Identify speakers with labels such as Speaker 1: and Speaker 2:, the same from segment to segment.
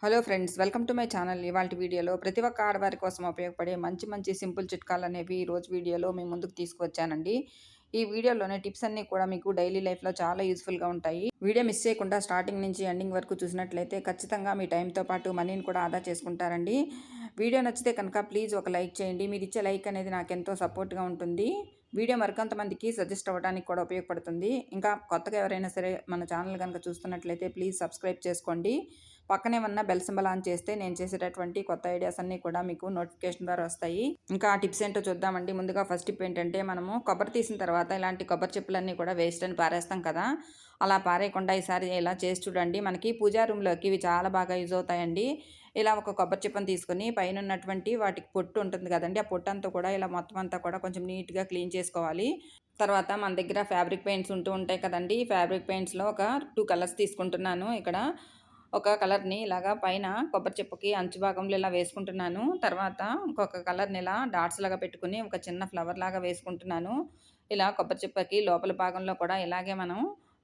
Speaker 1: Hello friends, welcome to my channel. ఇవాల్టి వీడియోలో ప్రతి ఒక్క ఆడవారి కోసం ఉపయోగపడే మంచి మంచి సింపుల్ చిట్కాలనేవి ఈ రోజు వీడియోలో మీ ముందుకు తీసుకువచ్చానండి. ఈ వీడియోలోనే టిప్స్ అన్నీ కూడా మీకు డైలీ లైఫ్‌లో చాలా యూజ్‌ఫుల్‌గా ఉంటాయి. వీడియో మిస్ చేయకుండా స్టార్టింగ్ నుంచి ఎండింగ్ వరకు చూసినట్లయితే ఖచ్చితంగా మీ టైంతో పాటు మనీని కూడా ఆదా చేసుకుంటారండి. వీడియో నచ్చితే కనుక ప్లీజ్ ఒక లైక్ చేయండి. మీరిచ్చే లైక్ అనేది నాకెంతో సపోర్ట్‌గా ఉంటుంది. వీడియో మరికొంతమందికి సజెస్ట్ అవ్వడానికి కూడా ఉపయోగపడుతుంది. ఇంకా కొత్తగా ఎవరైనా సరే మన ఛానల్ గనుక చూస్తున్నట్లయితే ప్లీజ్ సబ్స్క్రైబ్ చేసుకోండి. పక్కనే ఉన్న బెల్ సింబల్ ఆన్ చేస్తే నేను చేసేటటువంటి కొత్త ఐడియాస్ అన్నీ కూడా మీకు నోటిఫికేషన్ ద్వారా వస్తాయి. ఇంకా ఆ టిప్స్ ఏంటో చూద్దామండి. ముందుగా ఫస్ట్ టిప్ ఏంటంటే, మనము కొబ్బరి తీసిన తర్వాత ఇలాంటి కొబ్బరి చెప్పులన్నీ కూడా వేస్ట్ అని పారేస్తాం కదా! అలా పారేయకుండా ఈసారి ఇలా చేసి చూడండి. మనకి పూజా రూమ్‌లోకి ఇవి చాలా బాగా యూజ్ అవుతాయండి. ఇలా ఒక కొబ్బరి చిప్పను తీసుకొని పైనున్నటువంటి వాటికి పొట్టు ఉంటుంది కదండీ! ఆ పొట్టంతా కూడా ఇలా మొత్తం అంతా కూడా కొంచెం నీట్‌గా క్లీన్ చేసుకోవాలి. తర్వాత మన దగ్గర ఫ్యాబ్రిక్ పెయింట్స్ ఉంటూ ఉంటాయి కదండీ! ఫ్యాబ్రిక్ పెయింట్స్‌లో ఒక 2 కలర్స్ తీసుకుంటున్నాను. ఇక్కడ ఒక కలర్‌ని ఇలాగా పైన కొబ్బరి చిప్పకి అంచు భాగంలో ఇలా వేసుకుంటున్నాను. తర్వాత ఇంకొక కలర్‌ని ఇలా డాట్స్ లాగా పెట్టుకొని ఒక చిన్న ఫ్లవర్ లాగా వేసుకుంటున్నాను. ఇలా కొబ్బరి చిప్పకి లోపల భాగంలో కూడా ఇలాగే మనం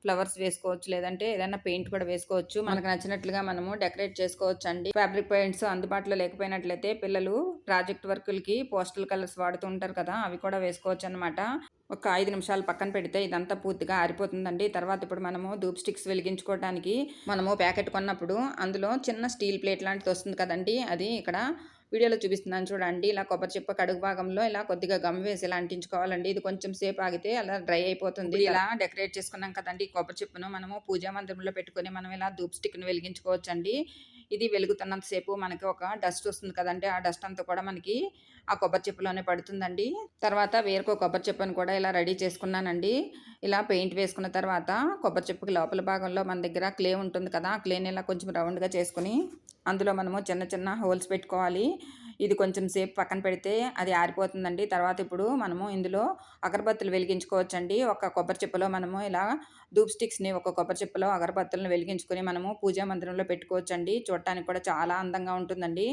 Speaker 1: ఫ్లవర్స్ వేసుకోవచ్చు. లేదంటే ఏదైనా పెయింట్ కూడా వేసుకోవచ్చు. మనకు నచ్చినట్లుగా మనము డెకరేట్ చేసుకోవచ్చండి. ఫ్యాబ్రిక్ పెయింట్స్ అందుబాటులో లేకపోయినట్లయితే పిల్లలు ప్రాజెక్ట్ వర్కులకి పోస్టల్ కలర్స్ వాడుతూ ఉంటారు కదా! అవి కూడా వేసుకోవచ్చనమాట. ఒక 5 నిమిషాలు పక్కన పెడితే ఇదంతా పూర్తిగా ఆరిపోతుందండి. తర్వాత ఇప్పుడు మనము ధూప్ స్టిక్స్ వెలిగించుకోవడానికి మనము ప్యాకెట్ కొన్నప్పుడు అందులో చిన్న స్టీల్ ప్లేట్ లాంటిది వస్తుంది కదండీ! అది ఇక్కడ వీడియోలో చూపిస్తున్నాను చూడండి. ఇలా కొబ్బరి చిప్పకి అడుగు భాగంలో ఇలా కొద్దిగా గమ్ వేసి ఇలా అంటించుకోవాలండి. ఇది కొంచెం సేపు ఆగితే అలా డ్రై అయిపోతుంది. ఇలా డెకరేట్ చేసుకున్నాం కదండీ! ఈ కొబ్బరి చిప్పను మనము పూజా మందిరంలో పెట్టుకొని మనం ఇలా ధూప్ స్టిక్‌ని వెలిగించుకోవచ్చండి. ఇది వెలుగుతున్నంత సేపు మనకి ఒక డస్ట్ వస్తుంది కదండీ! ఆ డస్ట్ అంతా కూడా మనకి ఆ కొబ్బరి చిప్పలోనే పడుతుందండి. తర్వాత వేరొక కొబ్బరి చిప్పను కూడా ఇలా రెడీ చేసుకున్నానండి. ఇలా పెయింట్ వేసుకున్న తర్వాత కొబ్బరి చిప్పకి లోపల భాగంలో మన దగ్గర క్లే ఉంటుంది కదా! ఆ క్లేని ఇలా కొంచెం రౌండ్‌గా చేసుకొని అందులో మనము చిన్న చిన్న హోల్స్ పెట్టుకోవాలి. ఇది కొంచెం సేపు పక్కన పెడితే అది ఆరిపోతుందండి. తర్వాత ఇప్పుడు మనము ఇందులో అగరబత్తులు వెలిగించుకోవచ్చండి. ఒక కొబ్బరి చిప్పలో మనము ఇలా ధూప్ స్టిక్స్‌ని ఒక కొబ్బరి చిప్పలో అగరబత్తులను వెలిగించుకొని మనము పూజా మందిరంలో పెట్టుకోవచ్చండి. చూడటానికి కూడా చాలా అందంగా ఉంటుందండి.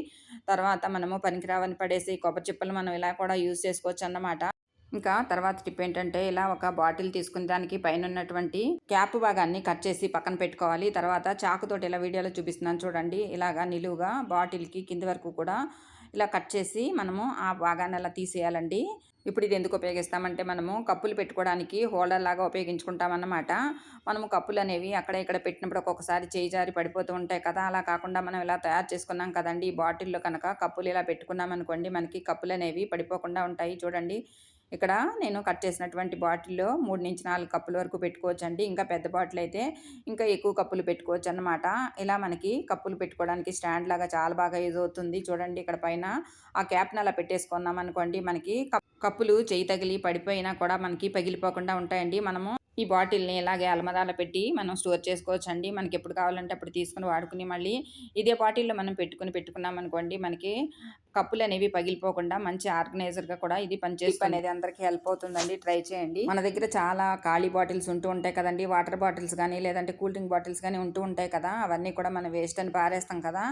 Speaker 1: తర్వాత మనము పనికిరావని పడేసి కొబ్బరి చిప్పలను మనం ఇలా కూడా యూజ్ చేసుకోవచ్చన్నమాట. ఇంకా తర్వాత టిప్ ఏంటంటే, ఇలా ఒక బాటిల్ తీసుకొని దానికి పైనున్నటువంటి క్యాప్ భాగాన్ని కట్ చేసి పక్కన పెట్టుకోవాలి. తర్వాత చాకుతోటి ఇలా వీడియోలో చూపిస్తున్నాను చూడండి. ఇలాగా నిలువుగా బాటిల్‌కి కింది వరకు కూడా ఇలా కట్ చేసి మనము ఆ భాగాన్ని అలా తీసేయాలండి. ఇప్పుడు ఇది ఎందుకు ఉపయోగిస్తామంటే, మనము కప్పులు పెట్టుకోవడానికి హోల్డర్ లాగా ఉపయోగించుకుంటామన్నమాట. మనము కప్పులనేవి అక్కడ ఇక్కడ పెట్టినప్పుడు ఒక్కొక్కసారి చేయి జారి పడిపోతూ ఉంటాయి కదా! అలా కాకుండా మనం ఇలా తయారు చేసుకున్నాం కదండీ! ఈ బాటిల్‌లో కనుక కప్పులు ఇలా పెట్టుకున్నామనుకోండి, మనకి కప్పులనేవి పడిపోకుండా ఉంటాయి. చూడండి. ఇక్కడ నేను కట్ చేసినటువంటి బాటిల్‌లో 3-4 కప్పుల వరకు పెట్టుకోవచ్చండి. ఇంకా పెద్ద బాటిల్ అయితే ఇంకా ఎక్కువ కప్పులు పెట్టుకోవచ్చన్నమాట. ఇలా మనకి కప్పులు పెట్టుకోవడానికి స్టాండ్ లాగా చాలా బాగా యూజ్ అవుతుంది. చూడండి ఇక్కడ పైన ఆ క్యాప్‌ని అలా పెట్టేసుకున్నామనుకోండి, మనకి కప్పులు చెయ్యి తగిలి పడిపోయినా కూడా మనకి పగిలిపోకుండా ఉంటాయండి. మనము ఈ బాటిల్‌ని ఇలాగే అల్మరాలో పెట్టి మనం స్టోర్ చేసుకోవచ్చండి. మనకెప్పుడు కావాలంటే అప్పుడు తీసుకొని వాడుకుని మళ్ళీ ఇదే బాటిల్‌లో మనం పెట్టుకున్నామనుకోండి, మనకి కప్పులనేవి పగిలిపోకుండా మంచి ఆర్గనైజర్‌గా కూడా ఇది పనిచేస్తుంది. టిప్ అనేది అందరికీ హెల్ప్ అవుతుందండి. ట్రై చేయండి. మన దగ్గర చాలా ఖాళీ బాటిల్స్ ఉంటూ ఉంటాయి కదండీ! వాటర్ బాటిల్స్ గానీ, లేదంటే కూల్ డ్రింక్ బాటిల్స్ గానీ ఉంటూ ఉంటాయి కదా! అవన్నీ కూడా మనం వేస్ట్ అని పారేస్తాం కదా!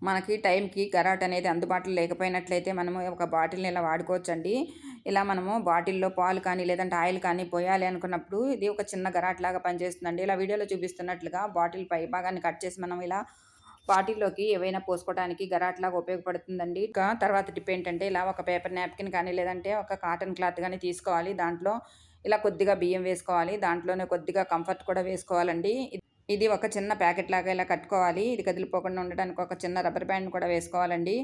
Speaker 1: మనకి టైంకి గరాట్ అనేది అందుబాటులో లేకపోయినట్లయితే మనము ఒక బాటిల్‌ని ఇలా వాడుకోవచ్చండి. ఇలా మనము బాటిల్‌లో పాలు కానీ, లేదంటే ఆయిల్ కానీ పోయాలి అనుకున్నప్పుడు ఇది ఒక చిన్న గరాట్‌లాగా పనిచేస్తుందండి. ఇలా వీడియోలో చూపిస్తున్నట్లుగా బాటిల్ పై భాగాన్ని కట్ చేసి మనం ఇలా బాటిల్‌లోకి ఏవైనా పోసుకోవడానికి గరాట్‌లాగా ఉపయోగపడుతుందండి. ఇంకా తర్వాత టిప్ ఏంటంటే, ఇలా ఒక పేపర్ నాప్కిన్ కానీ, లేదంటే ఒక కాటన్ క్లాత్ గానీ తీసుకోవాలి. దాంట్లో ఇలా కొద్దిగా బియ్యం వేసుకోవాలి. దాంట్లోనే కొద్దిగా కంఫర్ట్ కూడా వేసుకోవాలండి. ఇది ఒక చిన్న ప్యాకెట్‌లాగా ఇలా కట్టుకోవాలి. ఇది కదిలిపోకుండా ఉండడానికి ఒక చిన్న రబ్బర్ బ్యాండ్ కూడా వేసుకోవాలండి.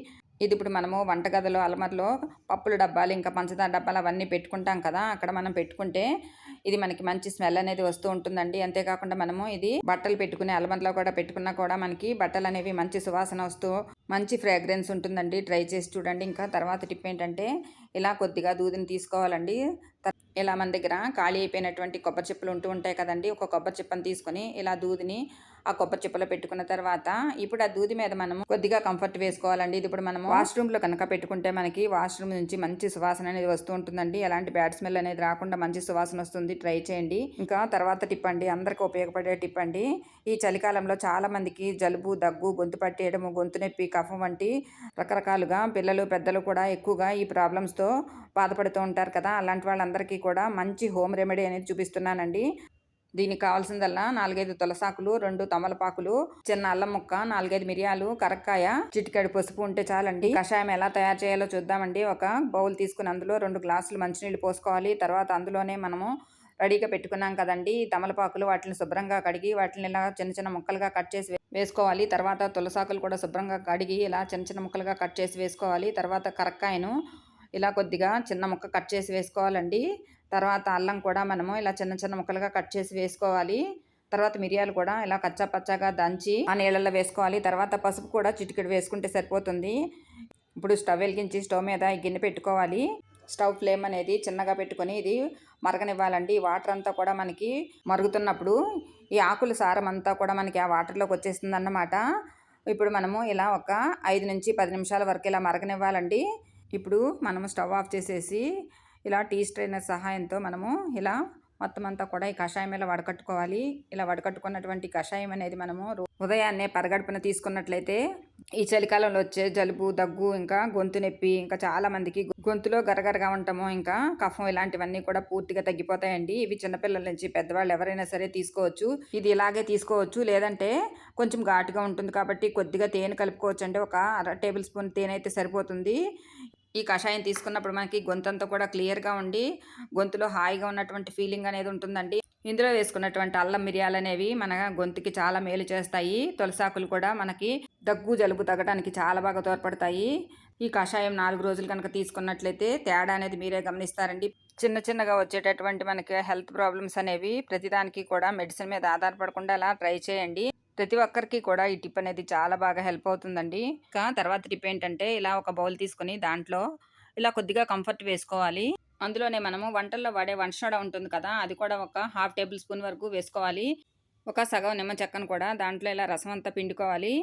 Speaker 1: ఇది ఇప్పుడు మనము వంటగదిలో అల్మార్‌లో పప్పుల డబ్బాలు, ఇంకా పంచదార డబ్బాలు అవన్నీ పెట్టుకుంటాం కదా! అక్కడ మనం పెట్టుకుంటే ఇది మనకి మంచి స్మెల్ అనేది వస్తూ ఉంటుందండి. అంతేకాకుండా మనము ఇది బట్టలు పెట్టుకునే అల్మార్‌లో కూడా పెట్టుకున్నా కూడా మనకి బట్టలనేవి మంచి సువాసన వస్తూ మంచి ఫ్రాగ్రెన్స్ ఉంటుందండి. ట్రై చేసి చూడండి. ఇంకా తర్వాత టిప్ ఏంటంటే, ఇలా కొద్దిగా దూదిని తీసుకోవాలండి. ఇలా మన దగ్గర ఖాళీ అయిపోయినటువంటి కొబ్బరి చిప్పలు ఉంటూ ఉంటాయి కదండీ! ఒక కొబ్బరి చిప్పను తీసుకొని ఇలా దూదిని ఆ కొబ్బరి చిప్పలో పెట్టుకున్న తర్వాత ఇప్పుడు ఆ దూది మీద మనము కొద్దిగా కంఫర్ట్ వేసుకోవాలండి. ఇది ఇప్పుడు మనము వాష్‌రూమ్‌లో కనుక పెట్టుకుంటే మనకి వాష్‌రూమ్ నుంచి మంచి సువాసన అనేది వస్తూ ఉంటుందండి. ఎలాంటి బ్యాడ్ స్మెల్ అనేది రాకుండా మంచి సువాసన వస్తుంది. ట్రై చేయండి. ఇంకా తర్వాత టిప్ అండి, అందరికి ఉపయోగపడే టిప్ అండి. ఈ చలికాలంలో చాలా మందికి జలుబు, దగ్గు, గొంతు పట్టేయడము, గొంతు నొప్పి, కఫం వంటి రకరకాలుగా పిల్లలు, పెద్దలు కూడా ఎక్కువగా ఈ ప్రాబ్లమ్స్‌తో బాధపడుతూ ఉంటారు కదా! అలాంటి వాళ్ళందరికీ కూడా మంచి హోమ్ రెమెడీ అనేది చూపిస్తున్నానండి. దీనికి కావాల్సిందల్లా 4, 5 తులసాకులు, 2 తమలపాకులు, చిన్న అల్లం ముక్క, 4, 5 మిరియాలు, కరక్కాయ, చిటికెడు పసుపు ఉంటే చాలండి. కషాయం ఎలా తయారు చేయాలో చూద్దామండి. ఒక బౌల్ తీసుకుని అందులో 2 గ్లాసులు మంచినీళ్ళు పోసుకోవాలి. తర్వాత అందులోనే మనము రెడీగా పెట్టుకున్నాం కదండి తమలపాకులు, వాటిని శుభ్రంగా కడిగి వాటిని ఇలా చిన్న చిన్న ముక్కలుగా కట్ చేసి వేసుకోవాలి. తర్వాత తులసాకులు కూడా శుభ్రంగా కడిగి ఇలా చిన్న చిన్న ముక్కలుగా కట్ చేసి వేసుకోవాలి. తర్వాత కరక్కాయను ఇలా కొద్దిగా చిన్న ముక్క కట్ చేసి వేసుకోవాలండి. తర్వాత అల్లం కూడా మనము ఇలా చిన్న చిన్న ముక్కలుగా కట్ చేసి వేసుకోవాలి. తర్వాత మిరియాలు కూడా ఇలా కచ్చా పచ్చాగా దంచి ఆ నీళ్ళల్లో వేసుకోవాలి. తర్వాత పసుపు కూడా చిటికెడు వేసుకుంటే సరిపోతుంది. ఇప్పుడు స్టవ్ వెలిగించి స్టవ్ మీద ఈ గిన్నె పెట్టుకోవాలి. స్టవ్ ఫ్లేమ్ అనేది చిన్నగా పెట్టుకొని ఇది మరగనివ్వాలండి. వాటర్ అంతా కూడా మనకి మరుగుతున్నప్పుడు ఈ ఆకుల సారం అంతా కూడా మనకి ఆ వాటర్లోకి వచ్చేస్తుంది అన్నమాట. ఇప్పుడు మనము ఇలా ఒక 5 నుంచి 10 నిమిషాల వరకు ఇలా మరగనివ్వాలండి. ఇప్పుడు మనము స్టవ్ ఆఫ్ చేసేసి ఇలా టీ స్ట్రైనర్ సహాయంతో మనము ఇలా మొత్తం అంతా కూడా ఈ కషాయం ఇలా వడకట్టుకోవాలి. ఇలా వడకట్టుకున్నటువంటి కషాయం అనేది మనము ఉదయాన్నే పరగడుపున తీసుకున్నట్లయితే ఈ చలికాలంలో వచ్చే జలుబు, దగ్గు, ఇంకా గొంతు నొప్పి, ఇంకా చాలా మందికి గొంతులో గరగరగా ఉండటము, ఇంకా కఫం ఇలాంటివన్నీ కూడా పూర్తిగా తగ్గిపోతాయండి. ఇవి చిన్నపిల్లల నుంచి పెద్దవాళ్ళు ఎవరైనా సరే తీసుకోవచ్చు. ఇది ఇలాగే తీసుకోవచ్చు, లేదంటే కొంచెం ఘాటుగా ఉంటుంది కాబట్టి కొద్దిగా తేనె కలుపుకోవచ్చు. అంటే ఒక 1/2 టేబుల్ స్పూన్ తేనె అయితే సరిపోతుంది. ఈ కషాయం తీసుకున్నప్పుడు మనకి గొంతంతా కూడా క్లియర్గా ఉండి గొంతులో హాయిగా ఉన్నటువంటి ఫీలింగ్ అనేది ఉంటుందండి. ఇందులో వేసుకున్నటువంటి అల్లం మిరియాలు అనేవి మన గొంతుకి చాలా మేలు చేస్తాయి. తులసాకులు కూడా మనకి దగ్గు జలుబు తగ్గడానికి చాలా బాగా తోడ్పడతాయి. ఈ కషాయం 4 రోజులు కనుక తీసుకున్నట్లయితే తేడా అనేది మీరే గమనిస్తారండి. చిన్న చిన్నగా వచ్చేటటువంటి మనకి హెల్త్ ప్రాబ్లమ్స్ అనేవి ప్రతిదానికి కూడా మెడిసిన్ మీద ఆధారపడకుండా అలా ట్రై చేయండి. ప్రతి ఒక్కరికి కూడా ఈ టిప్ అనేది చాలా బాగా హెల్ప్ అవుతుందండి. ఇంకా తర్వాత టిప్ ఏంటంటే ఇలా ఒక బౌల్ తీసుకొని దాంట్లో ఇలా కొద్దిగా కంఫర్ట్ వేసుకోవాలి. అందులోనే మనము వంటల్లో వాడే వంట సోడా ఉంటుంది కదా, అది కూడా ఒక 1/2 టేబుల్ స్పూన్ వరకు వేసుకోవాలి. ఒక సగం నిమ్మ చెక్కను కూడా దాంట్లో ఇలా రసం అంతా పిండుకోవాలి.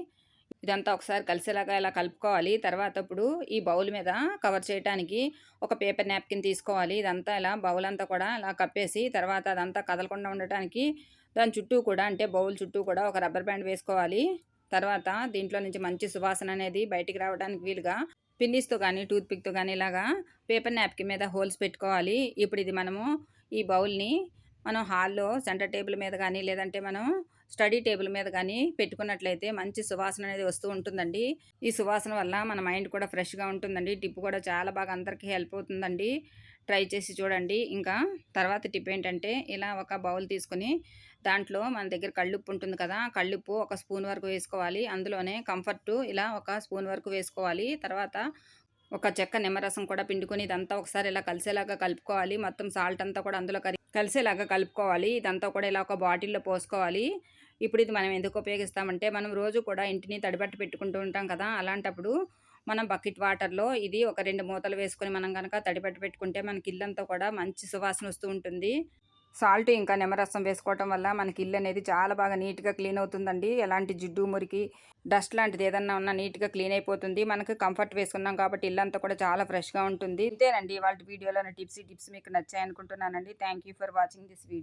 Speaker 1: ఇదంతా ఒకసారి కలిసేలాగా ఇలా కలుపుకోవాలి. తర్వాత ఇప్పుడు ఈ బౌల్ మీద కవర్ చేయడానికి ఒక పేపర్ నాప్కిన్ తీసుకోవాలి. ఇదంతా ఇలా బౌల్ అంతా కూడా ఇలా కప్పేసి తర్వాత అదంతా కదలకుండా ఉండటానికి దాని చుట్టూ కూడా, అంటే బౌల్ చుట్టూ కూడా ఒక రబ్బర్ బ్యాండ్ వేసుకోవాలి. తర్వాత దీంట్లో నుంచి మంచి సువాసన అనేది బయటికి రావడానికి వీలుగా పిన్నిస్తో కానీ టూత్పిక్తో కానీ ఇలాగా పేపర్ నాప్కిన్ మీద హోల్స్ పెట్టుకోవాలి. ఇప్పుడు ఇది మనము ఈ బౌల్ని మనం హాల్లో సెంటర్ టేబుల్ మీద కానీ, లేదంటే మనం స్టడీ టేబుల్ మీద కానీ పెట్టుకున్నట్లయితే మంచి సువాసన అనేది వస్తూ ఉంటుందండి. ఈ సువాసన వల్ల మన మైండ్ కూడా ఫ్రెష్గా ఉంటుందండి. టిప్ కూడా చాలా బాగా అందరికీ హెల్ప్ అవుతుందండి. ట్రై చేసి చూడండి. ఇంకా తర్వాత టిప్ ఏంటంటే ఇలా ఒక బౌల్ తీసుకొని దాంట్లో మన దగ్గర కళ్ళుప్పు ఉంటుంది కదా, కళ్ళుప్పు ఒక స్పూన్ వరకు వేసుకోవాలి. అందులోనే కంఫర్టు ఇలా ఒక స్పూన్ వరకు వేసుకోవాలి. తర్వాత ఒక చెక్క నిమ్మరసం కూడా పిండుకొని ఇదంతా ఒకసారి ఇలా కలిసేలాగా కలుపుకోవాలి. మొత్తం సాల్ట్ అంతా కూడా అందులో కలిసేలాగా కలుపుకోవాలి. ఇదంతా కూడా ఇలా ఒక బాటిల్లో పోసుకోవాలి. ఇప్పుడు ఇది మనం ఎందుకు ఉపయోగిస్తామంటే మనం రోజు కూడా ఇంటిని తడిబట్టి పెట్టుకుంటూ ఉంటాం కదా, అలాంటప్పుడు మనం బకెట్ వాటర్లో ఇది ఒక 2 మూతలు వేసుకొని మనం కనుక తడిబట్టి పెట్టుకుంటే మనకి ఇల్లంతా కూడా మంచి సువాసన వస్తూ ఉంటుంది. సాల్ట్ ఇంకా నిమ్మరసం వేసుకోవటం వల్ల మనకి ఇల్లు అనేది చాలా బాగా నీట్గా క్లీన్ అవుతుందండి. ఎలాంటి జిడ్డు, మురికి, డస్ట్ లాంటిది ఏదన్నా ఉన్నా నీట్గా క్లీన్ అయిపోతుంది. మనకు కంఫర్ట్ వేసుకున్నాం కాబట్టి ఇల్లంతా కూడా చాలా ఫ్రెష్గా ఉంటుంది. ఇంతేనండి ఇవాళ వీడియోలోని టిప్స్ మీకు నచ్చాయి అనుకుంటున్నానండి. Thank you for watching this video.